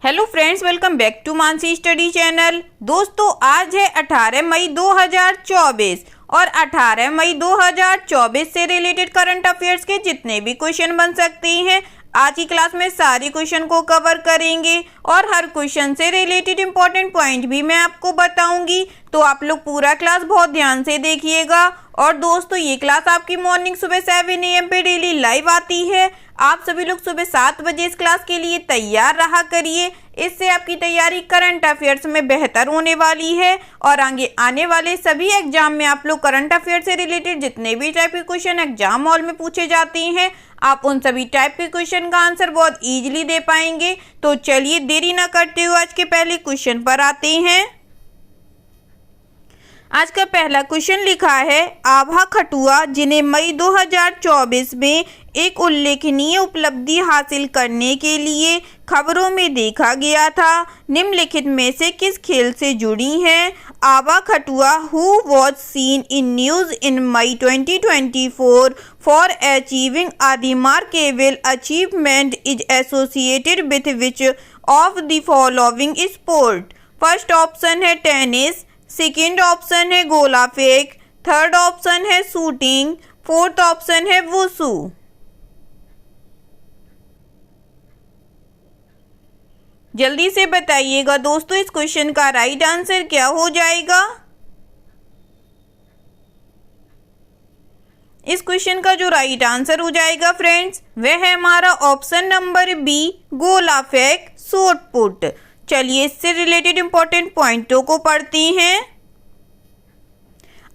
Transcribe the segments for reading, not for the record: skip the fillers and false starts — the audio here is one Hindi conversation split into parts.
Hello friends, welcome back to Mansi study channel. दोस्तों, आज है 18 मई 2024 और 18 मई 2024 से रिलेटेड करंट अफेयर्स के जितने भी क्वेश्चन बन सकते हैं आज की क्लास में सारे क्वेश्चन को कवर करेंगे और हर क्वेश्चन से रिलेटेड इंपॉर्टेंट पॉइंट भी मैं आपको बताऊंगी। तो आप लोग पूरा क्लास बहुत ध्यान से देखिएगा। और दोस्तों, ये क्लास आपकी मॉर्निंग सुबह 7 AM पे डेली लाइव आती है। आप सभी लोग सुबह 7 बजे इस क्लास के लिए तैयार रहा करिए। इससे आपकी तैयारी करंट अफेयर्स में बेहतर होने वाली है और आगे आने वाले सभी एग्जाम में आप लोग करंट अफेयर से रिलेटेड जितने भी टाइप के क्वेश्चन एग्जाम हॉल में पूछे जाते हैं, आप उन सभी टाइप के क्वेश्चन का आंसर बहुत इजीली दे पाएंगे। तो चलिए देरी ना करते हुए आज के पहले क्वेश्चन पर आते हैं। आज का पहला क्वेश्चन लिखा है, आभा खटुआ जिन्हें मई 2024 में एक उल्लेखनीय उपलब्धि हासिल करने के लिए खबरों में देखा गया था, निम्नलिखित में से किस खेल से जुड़ी हैं? Abha Khatua who was seen in news in May 2024 for achieving a remarkable achievement is associated with which of the following sport? First option है टेनिस, सेकेंड ऑप्शन है गोला फेंक, थर्ड ऑप्शन है शूटिंग, फोर्थ ऑप्शन है वुशु। जल्दी से बताइएगा दोस्तों, इस क्वेश्चन का राइट आंसर क्या हो जाएगा? इस क्वेश्चन का जो राइट आंसर हो जाएगा फ्रेंड्स, वह है हमारा ऑप्शन नंबर बी, गोला फेंक, शॉट पुट। चलिए इससे रिलेटेड इंपॉर्टेंट पॉइंटों को पढ़ते हैं।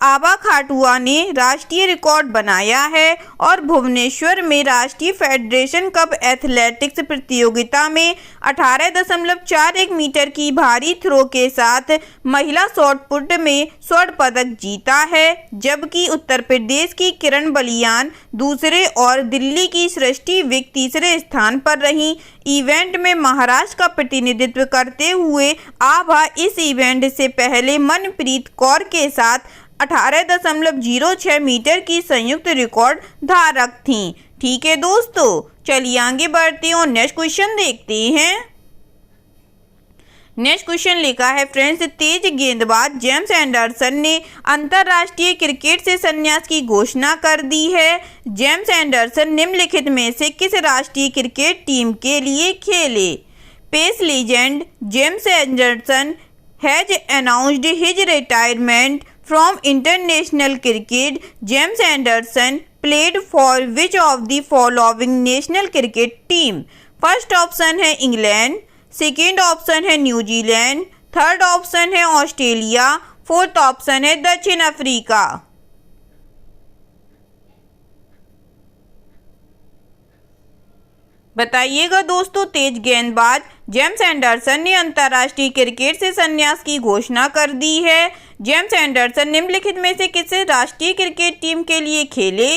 आभा खाटुआ ने राष्ट्रीय रिकॉर्ड बनाया है और भुवनेश्वर में राष्ट्रीय फेडरेशन कप एथलेटिक्स प्रतियोगिता में 18.41 मीटर की भारी थ्रो के साथ महिला शॉट पुट में स्वर्ण पदक जीता है, जबकि उत्तर प्रदेश की किरण बलियान दूसरे और दिल्ली की सृष्टि विक तीसरे स्थान पर रहीं। इवेंट में महाराष्ट्र का प्रतिनिधित्व करते हुए आभा इस इवेंट से पहले मनप्रीत कौर के साथ 18.06 मीटर की संयुक्त रिकॉर्ड धारक थीं। ठीक है दोस्तों, चलिए आगे बढ़ते हैं और नेक्स्ट क्वेश्चन देखते हैं। नेक्स्ट क्वेश्चन लिखा है फ्रेंड्स, तेज गेंदबाज जेम्स एंडरसन ने अंतर्राष्ट्रीय क्रिकेट से संन्यास की घोषणा कर दी है। जेम्स एंडरसन निम्नलिखित में से किस राष्ट्रीय क्रिकेट टीम के लिए खेले? Pace legend James Anderson has announced his retirement from international cricket. James Anderson played for which of the following national cricket team? First option है इंग्लैंड, सेकेंड ऑप्शन है न्यूजीलैंड, थर्ड ऑप्शन है ऑस्ट्रेलिया, फोर्थ ऑप्शन है दक्षिण अफ्रीका। बताइएगा दोस्तों, तेज गेंदबाज जेम्स एंडरसन ने अंतर्राष्ट्रीय क्रिकेट से संन्यास की घोषणा कर दी है। जेम्स एंडरसन निम्नलिखित में से किस राष्ट्रीय क्रिकेट टीम के लिए खेले?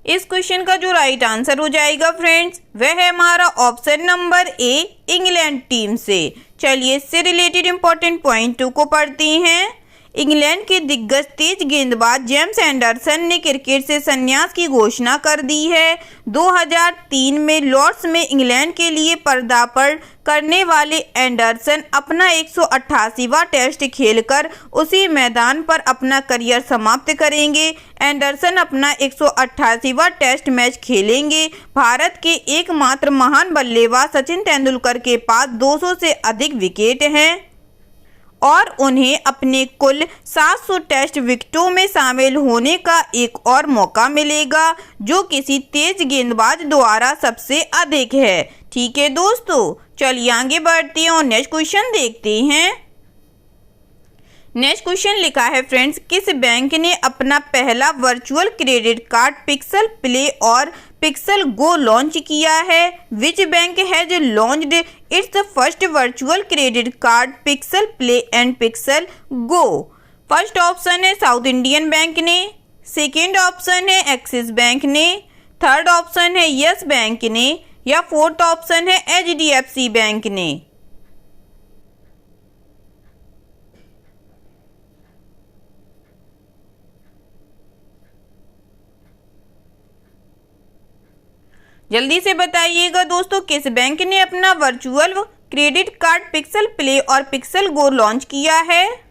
इस क्वेश्चन का जो राइट आंसर हो जाएगा फ्रेंड्स, वह है हमारा option number A, England team से। चलिए इससे रिलेटेड इंपॉर्टेंट पॉइंटों को पढ़ते हैं। इंग्लैंड के दिग्गज तेज गेंदबाज जेम्स एंडरसन ने क्रिकेट से संन्यास की घोषणा कर दी है। 2003 में लॉर्ड्स में इंग्लैंड के लिए पदार्पण करने वाले एंडरसन अपना 188वां टेस्ट खेलकर उसी मैदान पर अपना करियर समाप्त करेंगे। एंडरसन अपना 188वां टेस्ट मैच खेलेंगे। भारत के एकमात्र महान बल्लेबाज सचिन तेंदुलकर के पास 200 से अधिक विकेट हैं और उन्हें अपने कुल 700 टेस्ट विकेटों में शामिल होने का एक और मौका मिलेगा, जो किसी तेज गेंदबाज द्वारा सबसे अधिक है। ठीक है दोस्तों, चलिए आगे बढ़ते हैं और नेक्स्ट क्वेश्चन देखते हैं। नेक्स्ट क्वेश्चन लिखा है फ्रेंड्स, किस बैंक ने अपना पहला virtual credit card pixel play और पिक्सल गो लॉन्च किया है? Which bank has launched it's first virtual credit card pixel play and pixel go? First option है साउथ इंडियन बैंक ने, सेकेंड ऑप्शन है एक्सिस बैंक ने, थर्ड ऑप्शन है यस बैंक ने या फोर्थ ऑप्शन है HDFC बैंक ने। जल्दी से बताइएगा दोस्तों, किस बैंक ने अपना virtual credit card pixel play और पिक्सल गो लॉन्च किया है?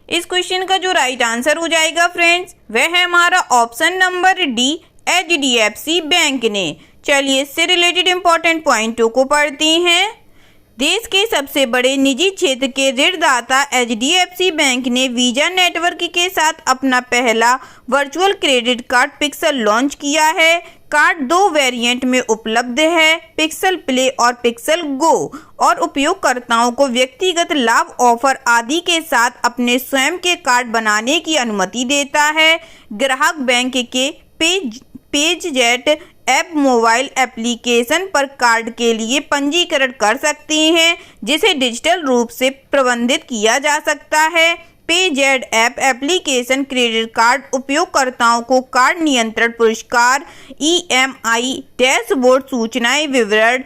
इस क्वेश्चन का जो राइट आंसर हो जाएगा फ्रेंड्स, वह है हमारा option number D, HDFC bank ने। चलिए इससे रिलेटेड इंपॉर्टेंट पॉइंटों को पढ़ते हैं। देश के सबसे बड़े निजी क्षेत्र के ऋणदाता HDFC बैंक ने वीजा नेटवर्क के साथ अपना पहला virtual credit card pixel launch किया है। कार्ड 2 वेरिएंट में उपलब्ध है, पिक्सल प्ले और पिक्सल गो, और उपयोगकर्ताओं को व्यक्तिगत लाभ, ऑफर आदि के साथ अपने स्वयं के कार्ड बनाने की अनुमति देता है। ग्राहक बैंक के पेजजेट ऐप मोबाइल एप्लीकेशन पर कार्ड के लिए पंजीकरण कर सकते हैं, जिसे डिजिटल रूप से प्रबंधित किया जा सकता है। Paget app application credit card उपयोगकर्ताओं को कार्ड नियंत्रण, पुरस्कार, EMI, डैशबोर्ड सूचनाएं, विवरण,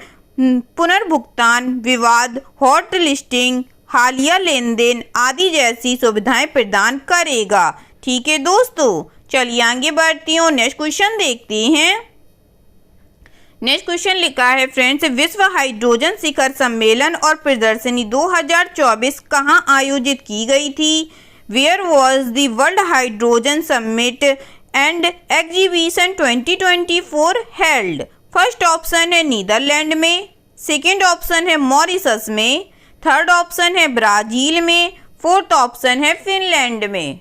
पुनर्भुगतान, विवाद, हॉट लिस्टिंग, हालिया लेनदेन आदि जैसी सुविधाएं प्रदान करेगा। ठीक है दोस्तों, चलिए आगे बढ़ती हूँ, नेक्स्ट क्वेश्चन देखते हैं। नेक्स्ट क्वेश्चन लिखा है फ्रेंड्स, विश्व हाइड्रोजन शिखर सम्मेलन और प्रदर्शनी 2024 कहाँ आयोजित की गई थी? Where was the world hydrogen summit and exhibition 2024 held? First option है नीदरलैंड में, सेकेंड ऑप्शन है मॉरिशस में, थर्ड ऑप्शन है ब्राजील में, फोर्थ ऑप्शन है फिनलैंड में।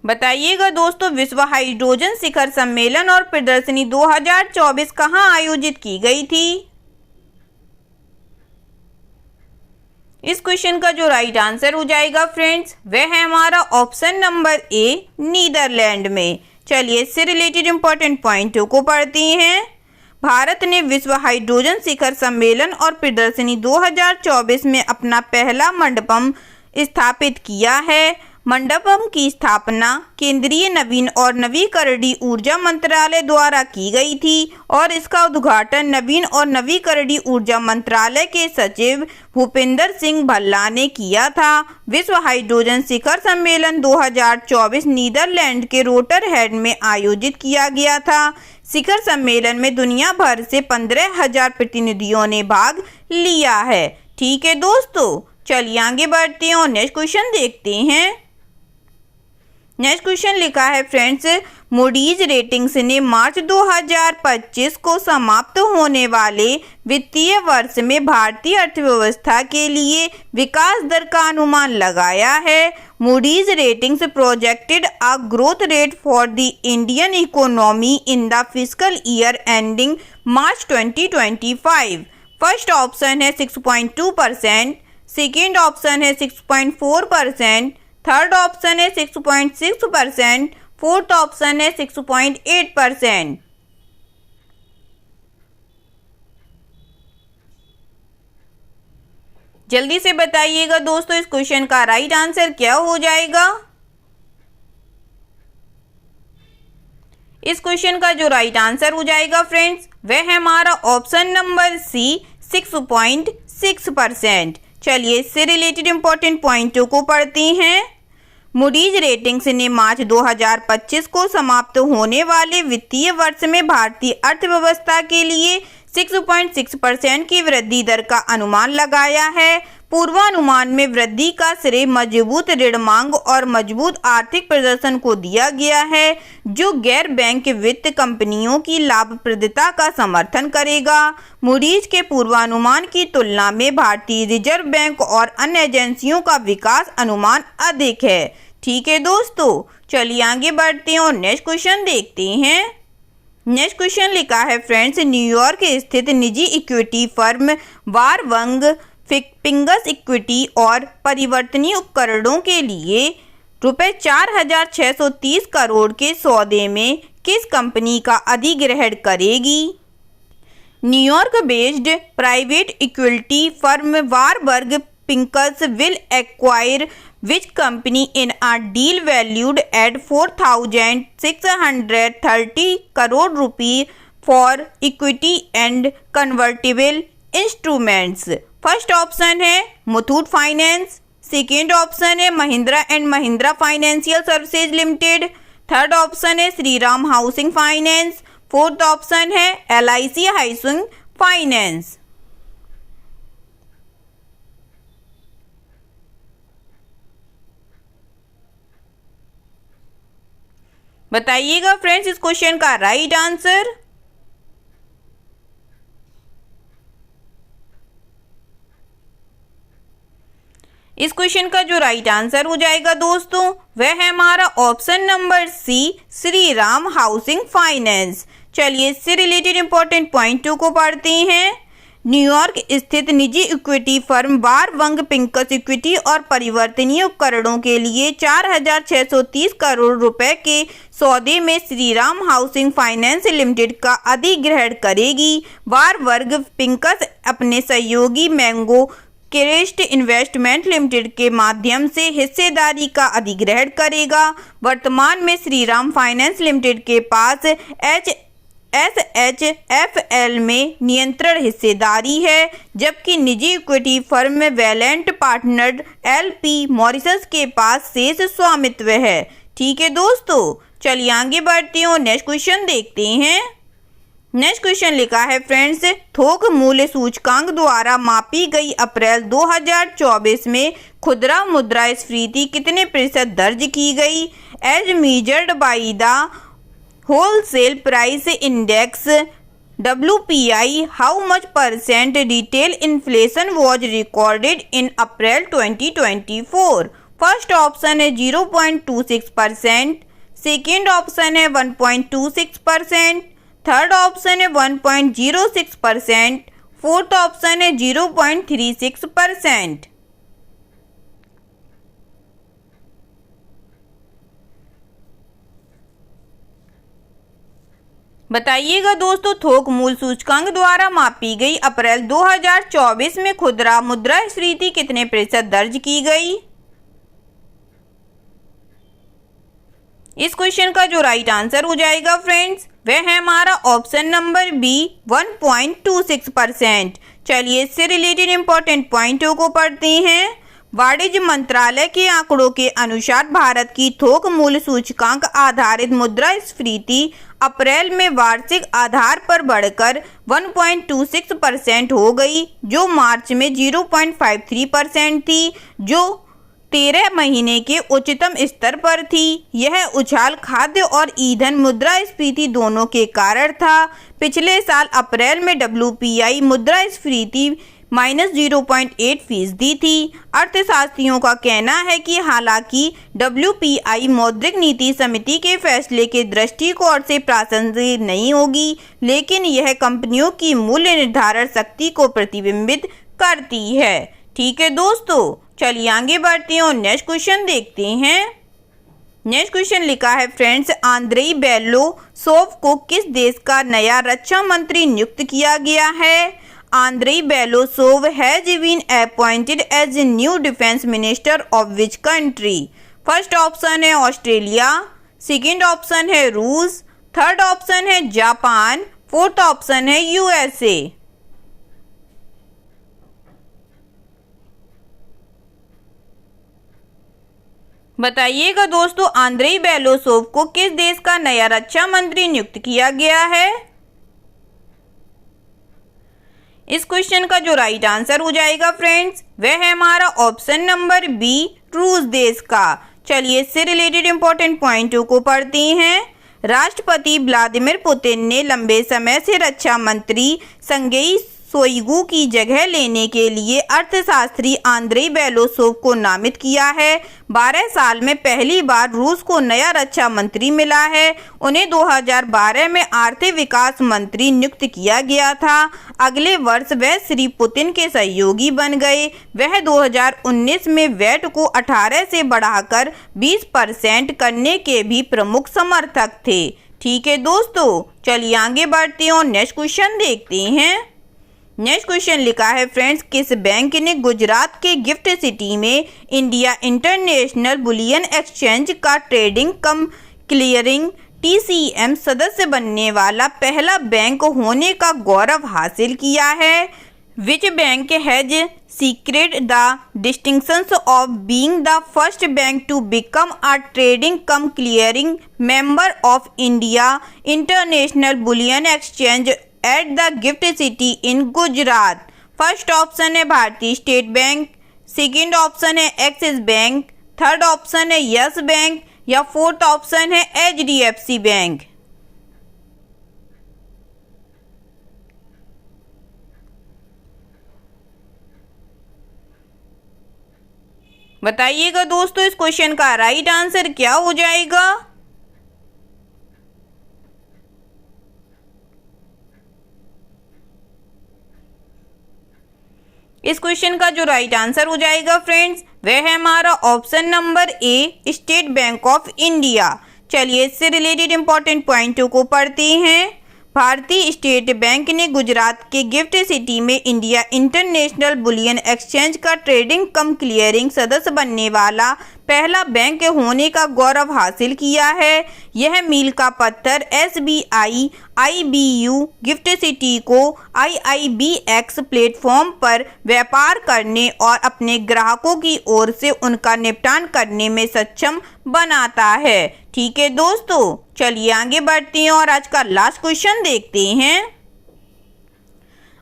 बताइएगा दोस्तों, विश्व हाइड्रोजन शिखर सम्मेलन और प्रदर्शनी 2024 कहाँ आयोजित की गई थी? इस क्वेश्चन का जो राइट आंसर हो जाएगा फ्रेंड्स, वह है हमारा ऑप्शन नंबर ए, नीदरलैंड में। चलिए इससे रिलेटेड इंपॉर्टेंट पॉइंटों को पढ़ते हैं। भारत ने विश्व हाइड्रोजन शिखर सम्मेलन और प्रदर्शनी 2024 में अपना पहला मंडपम स्थापित किया है। मंडपम की स्थापना केंद्रीय नवीन और नवीकरणीय ऊर्जा मंत्रालय द्वारा की गई थी और इसका उद्घाटन नवीन और नवीकरणीय ऊर्जा मंत्रालय के सचिव भूपेंद्र सिंह भल्ला ने किया था। विश्व हाइड्रोजन शिखर सम्मेलन 2024 नीदरलैंड के रोटरहैम में आयोजित किया गया था। शिखर सम्मेलन में दुनिया भर से 15,000 प्रतिनिधियों ने भाग लिया है। ठीक है दोस्तों, चलिए आगे बढ़ते हैं और नेक्स्ट क्वेश्चन देखते हैं। नेक्स्ट क्वेश्चन लिखा है फ्रेंड्स, मूडीज रेटिंग्स ने मार्च 2025 को समाप्त होने वाले वित्तीय वर्ष में भारतीय अर्थव्यवस्था के लिए विकास दर का अनुमान लगाया है। Moody's ratings projected a growth rate for the Indian economy in the fiscal year ending March 2025। First option है 6.2%, सेकेंड ऑप्शन है 6.4%, थर्ड ऑप्शन है 6.6%, फोर्थ ऑप्शन है 6.8%। जल्दी से बताइएगा दोस्तों, इस क्वेश्चन का राइट आंसर क्या हो जाएगा? इस क्वेश्चन का जो राइट आंसर हो जाएगा फ्रेंड्स, वह है हमारा ऑप्शन नंबर सी, 6.6%। चलिए इससे रिलेटेड इंपॉर्टेंट पॉइंटों को पढ़ते हैं। मूडीज रेटिंग्स ने मार्च 2025 को समाप्त होने वाले वित्तीय वर्ष में भारतीय अर्थव्यवस्था के लिए 6.6% की वृद्धि दर का अनुमान लगाया है। पूर्वानुमान में वृद्धि का श्रेय मजबूत ऋण मांग और मजबूत आर्थिक प्रदर्शन को दिया गया है, जो गैर बैंक वित्त कंपनियों की लाभप्रदता का समर्थन करेगा। मूडीज के पूर्वानुमान की तुलना में भारतीय रिजर्व बैंक और अन्य एजेंसियों का विकास अनुमान अधिक है। ठीक है दोस्तों, चलिए आगे बढ़ते हैं और नेक्स्ट क्वेश्चन देखते हैं। नेक्स्ट क्वेश्चन लिखा है फ्रेंड्स, न्यूयॉर्क स्थित निजी equity firm Warburg fingers equity और परिवर्तनीय उपकरणों के लिए रुपए 4,630 करोड़ के सौदे में किस कंपनी का अधिग्रहण करेगी? New York based private equity firm Warburg fingers will acquire which company in a deal valued at 4,630 crore rupees for equity and convertible instruments? First option है मुथूट फाइनेंस, सेकेंड ऑप्शन है Mahindra and Mahindra financial services limited, third option है Shriram housing finance, fourth option है LIC हाउसिंग फाइनेंस। बताइएगा फ्रेंड्स इस क्वेश्चन का राइट आंसर। इस क्वेश्चन का जो राइट आंसर हो जाएगा दोस्तों वह है हमारा option number C, Shriram housing finance. चलिए इससे रिलेटेड इंपॉर्टेंट पॉइंट 2 को पढ़ते हैं। न्यूयॉर्क स्थित निजी इक्विटी फर्म बारवंग पिंकस इक्विटी और परिवर्तनीय उपकरणों के लिए 4,630 करोड़ रुपए के सौदे में श्रीराम हाउसिंग फाइनेंस लिमिटेड का अधिग्रहण करेगी। बारवर्ग पिंकस अपने सहयोगी मैंगो क्रेस्ट इन्वेस्टमेंट लिमिटेड के माध्यम से हिस्सेदारी का अधिग्रहण करेगा। वर्तमान में श्रीराम फाइनेंस लिमिटेड के पास SHFL में नियंत्रण हिस्सेदारी है, जबकि निजी इक्विटी फर्म में वैलेंट पार्टनर LP मॉरिशस के पास शेष स्वामित्व है। ठीक है दोस्तों, चलिए आगे बढ़ते हैं और नेक्स्ट क्वेश्चन देखते हैं। नेक्स्ट क्वेश्चन लिखा है फ्रेंड्स, थोक मूल्य सूचकांक द्वारा मापी गई अप्रैल 2024 में खुदरा मुद्रास्फीति कितने प्रतिशत दर्ज की गई? As measured by the wholesale price index WPI, how much percent retail inflation was recorded in April 2024? First option है 0.26%, सेकेंड ऑप्शन है 1.26%, थर्ड ऑप्शन है 1.06%, फोर्थ ऑप्शन है 0.36%। बताइएगा दोस्तों थोक मूल्य सूचकांक द्वारा मापी गई अप्रैल 2024 में खुदरा मुद्रास्फीति कितने प्रतिशत दर्ज की गई? इस क्वेश्चन का जो राइट आंसर हो जाएगा फ्रेंड्स वह है हमारा ऑप्शन नंबर बी, 1.26%। चलिए इससे रिलेटेड इंपॉर्टेंट पॉइंटों को पढ़ते हैं। वाणिज्य मंत्रालय के आंकड़ों के अनुसार भारत की थोक मूल्य सूचकांक आधारित मुद्रास्फीति अप्रैल में वार्षिक आधार पर बढ़कर 1.26% हो गई, जो मार्च में 0.53% थी, जो 13 महीने के उच्चतम स्तर पर थी। यह उछाल खाद्य और ईंधन मुद्रास्फीति दोनों के कारण था। पिछले साल अप्रैल में WPI मुद्रास्फीति -0.8% थी। अर्थशास्त्रियों का कहना है कि हालांकि WPI मौद्रिक नीति समिति के फैसले के दृष्टिकोण से प्रासंगिक नहीं होगी, लेकिन यह कंपनियों की मूल्य निर्धारण शक्ति को प्रतिबिंबित करती है। ठीक है दोस्तों, चलिए आगे बढ़ते हैं और नेक्स्ट क्वेश्चन देखते हैं। नेक्स्ट क्वेश्चन लिखा है फ्रेंड्स, आंद्रेई बेलोसोव को किस देश का नया रक्षा मंत्री नियुक्त किया गया है? Andrei Belousov has been appointed as a new defence minister of which country? First option है ऑस्ट्रेलिया, सेकेंड ऑप्शन है रूस, थर्ड ऑप्शन है जापान, फोर्थ ऑप्शन है USA। बताइएगा दोस्तों आंद्रेई बेलोसोव को किस देश का नया रक्षा मंत्री नियुक्त किया गया है? इस क्वेश्चन का जो राइट आंसर हो जाएगा फ्रेंड्स वह है हमारा ऑप्शन नंबर बी, रूस देश का। चलिए इससे रिलेटेड इंपॉर्टेंट पॉइंटों को पढ़ते हैं। राष्ट्रपति व्लादिमीर पुतिन ने लंबे समय से रक्षा मंत्री सर्गेई शोइगु की जगह लेने के लिए अर्थशास्त्री आंद्रेई बेलोसोव को नामित किया है। 12 साल में पहली बार रूस को नया रक्षा मंत्री मिला है। उन्हें 2012 में आर्थिक विकास मंत्री नियुक्त किया गया था। अगले वर्ष वह श्री पुतिन के सहयोगी बन गए। वह 2019 में वैट को 18 से बढ़ाकर 20% करने के भी प्रमुख समर्थक थे। ठीक है दोस्तों, चलिए आगे बढ़ते हैं और नेक्स्ट क्वेश्चन देखते हैं। नेक्स्ट क्वेश्चन लिखा है फ्रेंड्स, किस बैंक ने गुजरात के गिफ्ट सिटी में इंडिया इंटरनेशनल बुलियन एक्सचेंज का ट्रेडिंग कम क्लियरिंग TCM सदस्य बनने वाला पहला बैंक होने का गौरव हासिल किया है? Which bank has secured the distinctions of being the first bank to become a trading cum clearing member of India International Bullion Exchange at the GIFT City in Gujarat? First option है भारतीय स्टेट बैंक, सेकेंड ऑप्शन है एक्सिस बैंक, थर्ड ऑप्शन है यस बैंक या फोर्थ ऑप्शन है HDFC बैंक। बताइएगा दोस्तों इस क्वेश्चन का राइट आंसर क्या हो जाएगा। इस क्वेश्चन का जो राइट आंसर हो जाएगा फ्रेंड्स वह है हमारा option number A, state bank of India. चलिए इससे रिलेटेड इंपॉर्टेंट पॉइंटों को पढ़ते हैं। भारतीय स्टेट बैंक ने गुजरात के गिफ्ट सिटी में इंडिया इंटरनेशनल बुलियन एक्सचेंज का ट्रेडिंग कम क्लियरिंग सदस्य बनने वाला पहला बैंक होने का गौरव हासिल किया है। यह मील का पत्थर SBI IBU गिफ्ट सिटी को IIBX प्लेटफॉर्म पर व्यापार करने और अपने ग्राहकों की ओर से उनका निपटान करने में सक्षम बनाता है। ठीक है दोस्तों, चलिए आगे बढ़ते हैं और आज का लास्ट क्वेश्चन देखते हैं।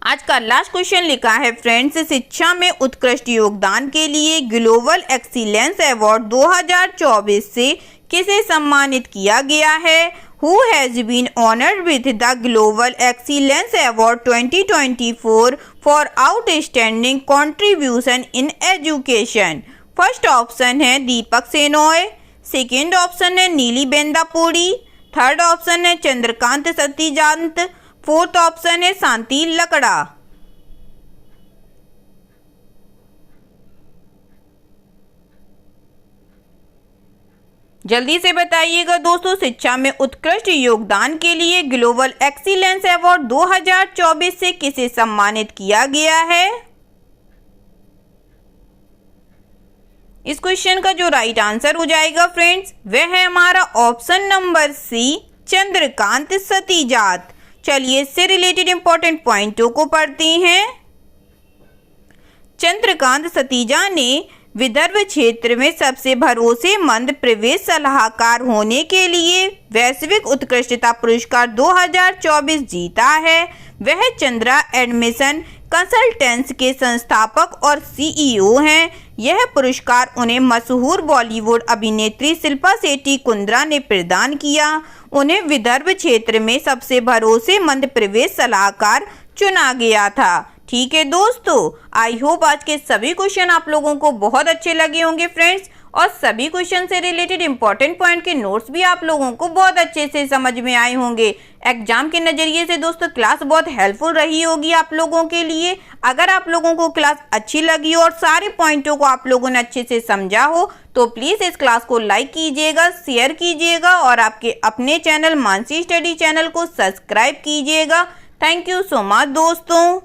आज का लास्ट क्वेश्चन लिखा है फ्रेंड्स, शिक्षा में उत्कृष्ट योगदान के लिए ग्लोबल एक्सीलेंस अवार्ड 2024 से किसे सम्मानित किया गया है? Who has been honored with the Global Excellence Award 2024 for outstanding contribution in education? First option है दीपक सेनॉय, सेकेंड ऑप्शन है नीली बेंदापुरी, थर्ड ऑप्शन है चंद्रकांत सतीजांत, फोर्थ ऑप्शन है शांति लकड़ा। जल्दी से बताइएगा दोस्तों, शिक्षा में उत्कृष्ट योगदान के लिए ग्लोबल एक्सीलेंस अवार्ड 2024 से किसे सम्मानित किया गया है? इस क्वेश्चन का जो राइट आंसर हो जाएगा फ्रेंड्स वह है हमारा ऑप्शन नंबर सी, चंद्रकांत सतीजात। चलिए इससे रिलेटेड इंपॉर्टेंट पॉइंटों को पढ़ते हैं। चंद्रकांत सतीजा ने विदर्भ क्षेत्र में सबसे भरोसेमंद प्रवेश सलाहकार होने के लिए वैश्विक उत्कृष्टता पुरस्कार 2024 जीता है। वह चंद्रा एडमिशन कंसल्टेंस के संस्थापक और CEO हैं। यह पुरस्कार उन्हें मशहूर बॉलीवुड अभिनेत्री शिल्पा शेट्टी कुंद्रा ने प्रदान किया। उन्हें विदर्भ क्षेत्र में सबसे भरोसेमंद प्रवेश सलाहकार चुना गया था। ठीक है दोस्तों, आई होप आज के सभी क्वेश्चन आप लोगों को बहुत अच्छे लगे होंगे फ्रेंड्स, और सभी क्वेश्चन से रिलेटेड इंपॉर्टेंट पॉइंट के नोट्स भी आप लोगों को बहुत अच्छे से समझ में आए होंगे। एग्जाम के नज़रिए से दोस्तों क्लास बहुत हेल्पफुल रही होगी आप लोगों के लिए। अगर आप लोगों को क्लास अच्छी लगी हो और सारे पॉइंटों को आप लोगों ने अच्छे से समझा हो तो प्लीज़ इस क्लास को लाइक कीजिएगा, शेयर कीजिएगा और आपके अपने चैनल मानसी स्टडी चैनल को सब्सक्राइब कीजिएगा। थैंक यू सो मच दोस्तों।